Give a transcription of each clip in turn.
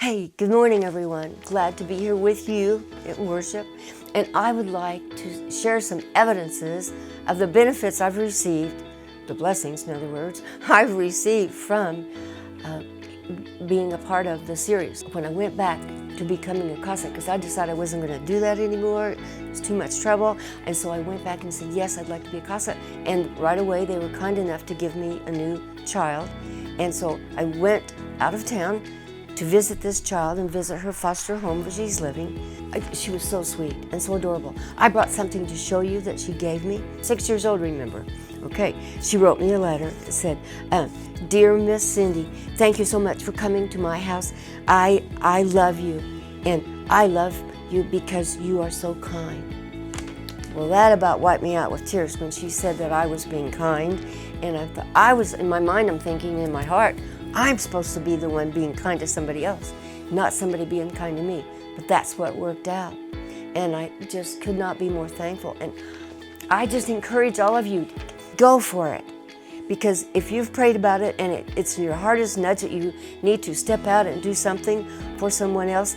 Hey, good morning, everyone. Glad to be here with you at worship. And I would like to share some evidences of the benefits I've received, the blessings, in other words, I've received from being a part of the series. When I went back to becoming a Cossack, because I decided I wasn't going to do that anymore, it was too much trouble, and so I went back and said, yes, I'd like to be a Cossack. And right away, they were kind enough to give me a new child. And so I went out of town to visit this child and visit her foster home where she's living. She was so sweet and so adorable. I brought something to show you that she gave me. 6 years old, remember. Okay, she wrote me a letter that said, Dear Miss Cindy, thank you so much for coming to my house. I love you, and I love you because you are so kind. Well, that about wiped me out with tears when she said that I was being kind. And I thought, in my mind, I'm thinking in my heart, I'm supposed to be the one being kind to somebody else, not somebody being kind to me. But that's what worked out. And I just could not be more thankful. And I just encourage all of you, go for it. Because if you've prayed about it and it's your hardest nudge that you need to step out and do something for someone else,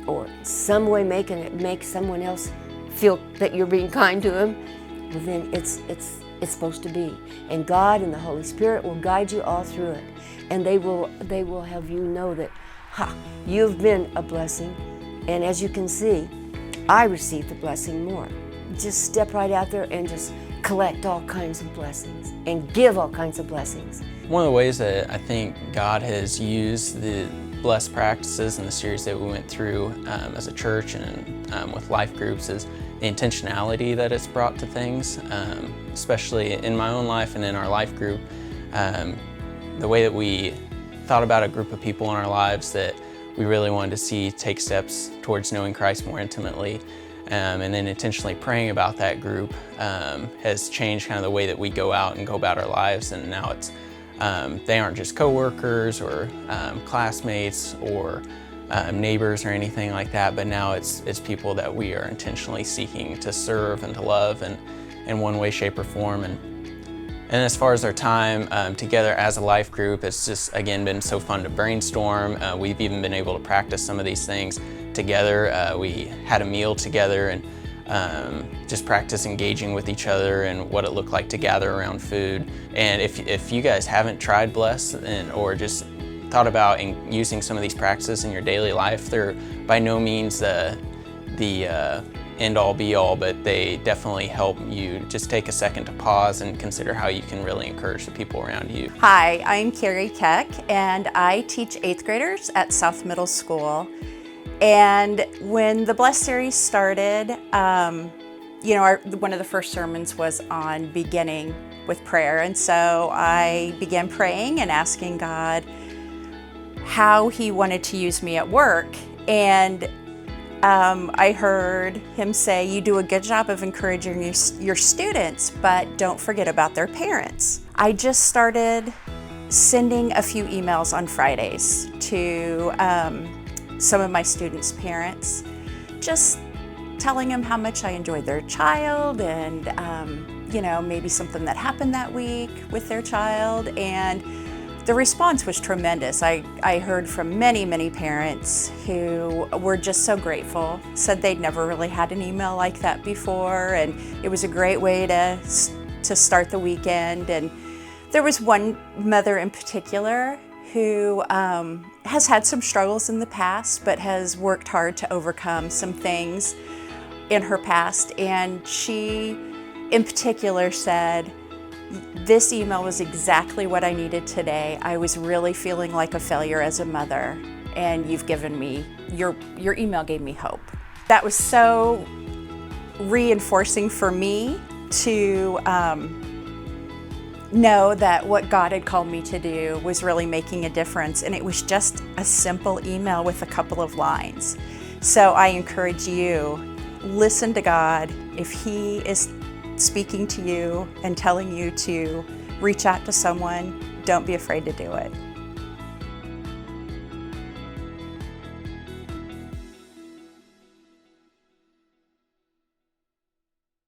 or some way make someone else feel that you're being kind to them, well then it's supposed to be. And God and the Holy Spirit will guide you all through it. And they will have you know that, you've been a blessing. And as you can see, I received the blessing more. Just step right out there and just collect all kinds of blessings and give all kinds of blessings. One of the ways that I think God has used the blessed practices in the series that we went through as a church and with life groups is the intentionality that it's brought to things, especially in my own life and in our life group. The way that we thought about a group of people in our lives that we really wanted to see take steps towards knowing Christ more intimately, and then intentionally praying about that group has changed kind of the way that we go out and go about our lives. And now it's they aren't just coworkers or classmates or neighbors or anything like that, but now it's people that we are intentionally seeking to serve and to love in one way, shape, or form. And as far as our time together as a life group, it's just, again, been so fun to brainstorm. We've even been able to practice some of these things together. We had a meal together and just practice engaging with each other and what it looked like to gather around food. And if you guys haven't tried Bless or just thought about using some of these practices in your daily life, they're by no means the end-all be-all, but they definitely help you just take a second to pause and consider how you can really encourage the people around you. Hi, I'm Kari Keck, and I teach 8th graders at South Middle School. And when the Bless series started, one of the first sermons was on beginning with prayer. And so I began praying and asking God how He wanted to use me at work. And I heard Him say, you do a good job of encouraging your students, but don't forget about their parents. I just started sending a few emails on Fridays to some of my students' parents, just telling them how much I enjoyed their child and, maybe something that happened that week with their child. And the response was tremendous. I heard from many, many parents who were just so grateful, said they'd never really had an email like that before, and it was a great way to start the weekend. And there was one mother in particular who has had some struggles in the past, but has worked hard to overcome some things in her past. And she, in particular, said, this email was exactly what I needed today. I was really feeling like a failure as a mother, and you've given me, your email gave me hope. That was so reinforcing for me to know that what God had called me to do was really making a difference. And it was just a simple email with a couple of lines. So I encourage you, listen to God. If He is speaking to you and telling you to reach out to someone, don't be afraid to do it.